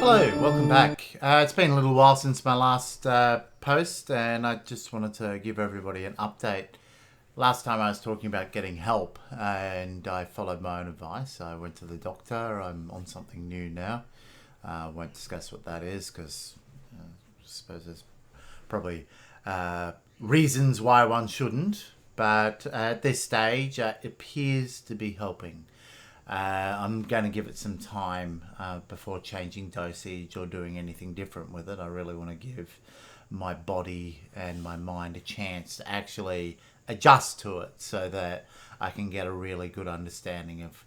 Hello, welcome back. It's been a little while since my last post, and I just wanted to give everybody an update. Last time I was talking about getting help, and I followed my own advice. I went to the doctor. I'm on something new now. I won't discuss what that is because I suppose there's probably reasons why one shouldn't. But at this stage, it appears to be helping. I'm going to give it some time before changing dosage or doing anything different with it. I really want to give my body and my mind a chance to actually adjust to it so that I can get a really good understanding of,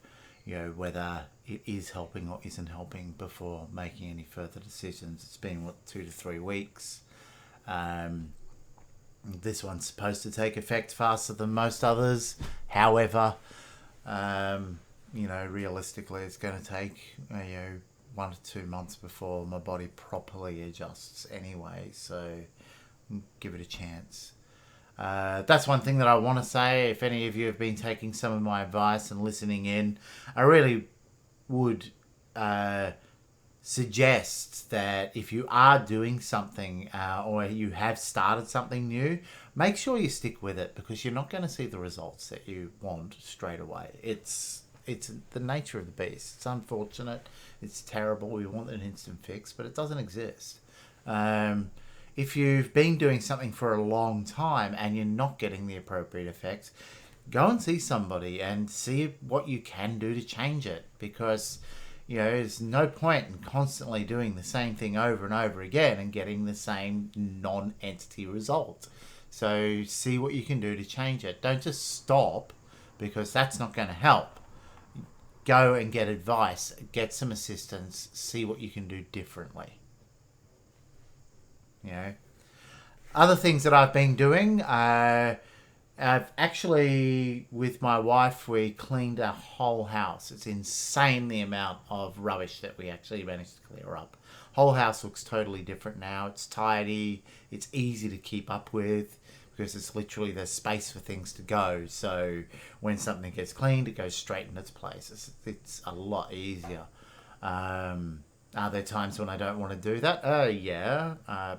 whether it is helping or isn't helping before making any further decisions. It's been, 2 to 3 weeks. This one's supposed to take effect faster than most others. However, realistically, it's going to take 1 to 2 months before my body properly adjusts anyway. So give it a chance. That's one thing that I want to say. If any of you have been taking some of my advice and listening in, I really would suggest that if you are doing something or you have started something new, make sure you stick with it, because you're not going to see the results that you want straight away. It's the nature of the beast. It's unfortunate. It's terrible. We want an instant fix, but it doesn't exist. If you've been doing something for a long time and you're not getting the appropriate effects, go and see somebody and see what you can do to change it, because there's no point in constantly doing the same thing over and over again and getting the same non-entity result. So see what you can do to change it. Don't just stop, because that's not going to help. Go and get advice, get some assistance, see what you can do differently. Other things that I've been doing, I've actually, with my wife, we cleaned our whole house. It's insane the amount of rubbish that we actually managed to clear up. Whole house looks totally different now. It's tidy. It's easy to keep up with, because it's literally there's space for things to go. So when something gets cleaned, it goes straight in its place. It's a lot easier. Are there times when I don't want to do that? Yeah.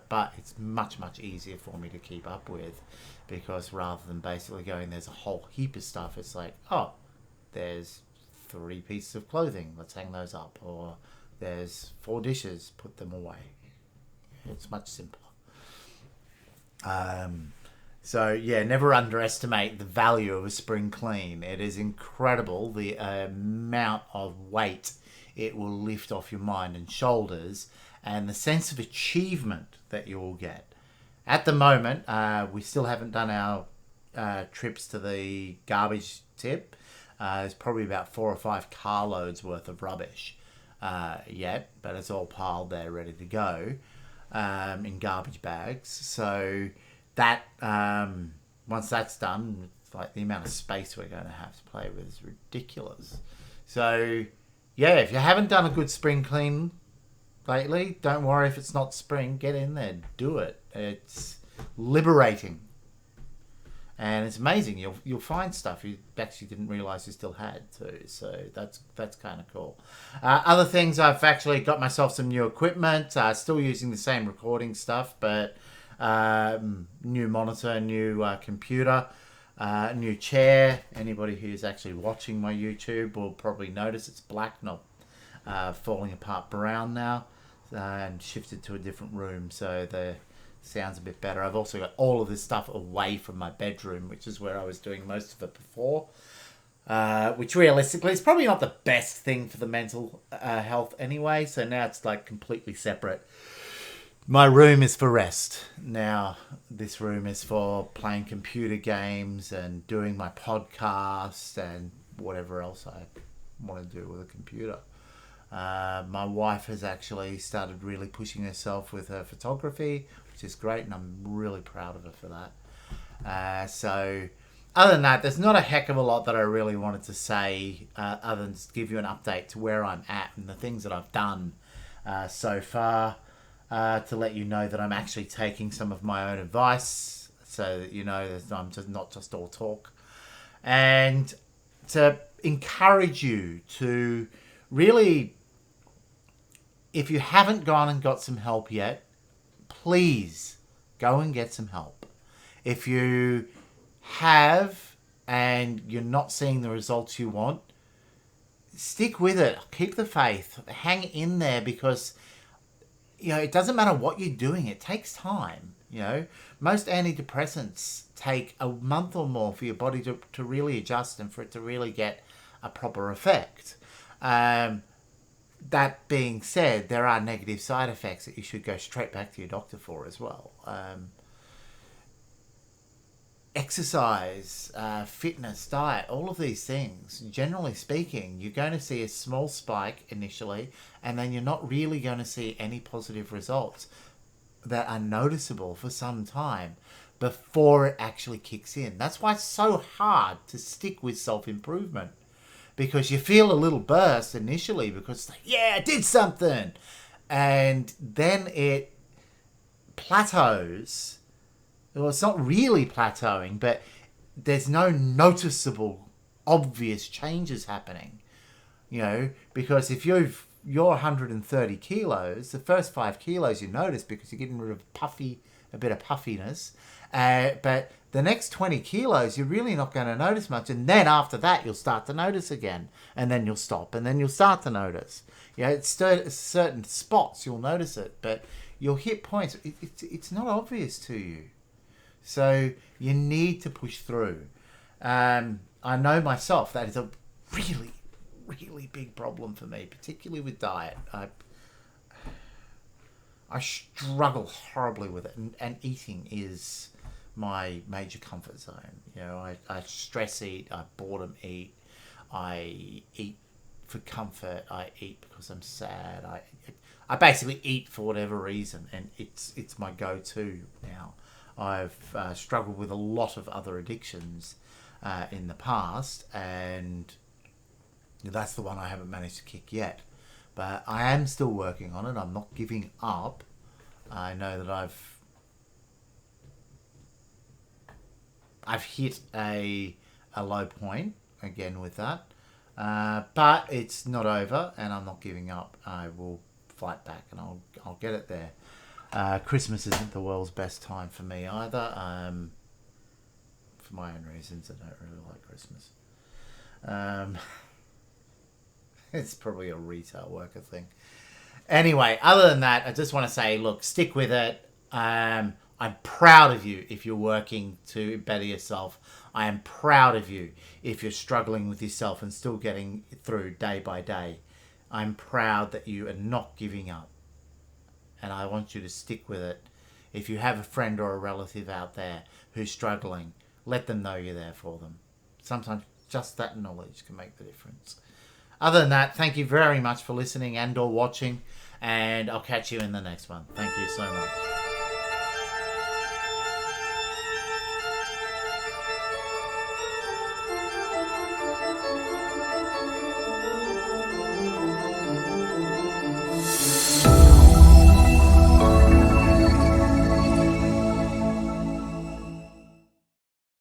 But it's much, much easier for me to keep up with, because rather than basically going, there's a whole heap of stuff, it's like, oh, there's 3 pieces of clothing, let's hang those up. Or there's 4 dishes, put them away. It's much simpler. So yeah, never underestimate the value of a spring clean. It is incredible the amount of weight it will lift off your mind and shoulders, and the sense of achievement that you will get. At the moment, we still haven't done our trips to the garbage tip. There's probably about 4 or 5 carloads worth of rubbish yet, but it's all piled there ready to go in garbage bags. So that once that's done, it's like the amount of space we're going to have to play with is ridiculous. So yeah, if you haven't done a good spring clean lately, don't worry if it's not spring. Get in there, do it. It's liberating, and it's amazing. You'll find stuff you actually didn't realize you still had too. So that's kind of cool. Other things, I've actually got myself some new equipment. Still using the same recording stuff, but new monitor, new computer, new chair. Anybody who's actually watching my YouTube will probably notice it's black, not falling apart brown now, and shifted to a different room, so the sound's a bit better. I've also got all of this stuff away from my bedroom, which is where I was doing most of it before, which realistically is probably not the best thing for the mental health anyway. So now it's like completely separate. My room is for rest. Now, this room is for playing computer games and doing my podcast and whatever else I want to do with a computer. My wife has actually started really pushing herself with her photography, which is great, and I'm really proud of her for that. So, other than that, there's not a heck of a lot that I really wanted to say, other than just give you an update to where I'm at and the things that I've done so far. To let you know that I'm actually taking some of my own advice, so that you know that I'm just not just all talk, and to encourage you to really if you haven't gone and got some help yet, please go and get some help. If you have and you're not seeing the results you want, stick with it. Keep the faith. Hang in there, because it doesn't matter what you're doing. It takes time. Most antidepressants take a month or more for your body to really adjust and for it to really get a proper effect. That being said, there are negative side effects that you should go straight back to your doctor for as well. Exercise, fitness, diet, all of these things, generally speaking, you're going to see a small spike initially, and then you're not really going to see any positive results that are noticeable for some time before it actually kicks in. That's why it's so hard to stick with self-improvement, because you feel a little burst initially because it's like, yeah, I did something, and then it plateaus. Well, it's not really plateauing, but there's no noticeable, obvious changes happening. Because if you're 130 kilos, the first 5 kilos you notice because you're getting rid of a bit of puffiness. But the next 20 kilos, you're really not going to notice much. And then after that, you'll start to notice again. And then you'll stop. And then you'll start to notice. It's certain spots you'll notice it. But you'll hit points. It's not obvious to you. So you need to push through. I know myself that is a really, really big problem for me, particularly with diet. I struggle horribly with it, and eating is my major comfort zone. I stress eat, I boredom eat, I eat for comfort, I eat because I'm sad. I basically eat for whatever reason, and it's my go-to now. I've struggled with a lot of other addictions in the past, and that's the one I haven't managed to kick yet. But I am still working on it. I'm not giving up. I know that I've hit a low point again with that. But it's not over, and I'm not giving up. I will fight back, and I'll get it there. Christmas isn't the world's best time for me either. For my own reasons, I don't really like Christmas. It's probably a retail worker thing. Anyway, other than that, I just want to say, look, stick with it. I'm proud of you if you're working to better yourself. I am proud of you if you're struggling with yourself and still getting through day by day. I'm proud that you are not giving up. And I want you to stick with it. If you have a friend or a relative out there who's struggling, let them know you're there for them. Sometimes just that knowledge can make the difference. Other than that, thank you very much for listening and or watching. And I'll catch you in the next one. Thank you so much.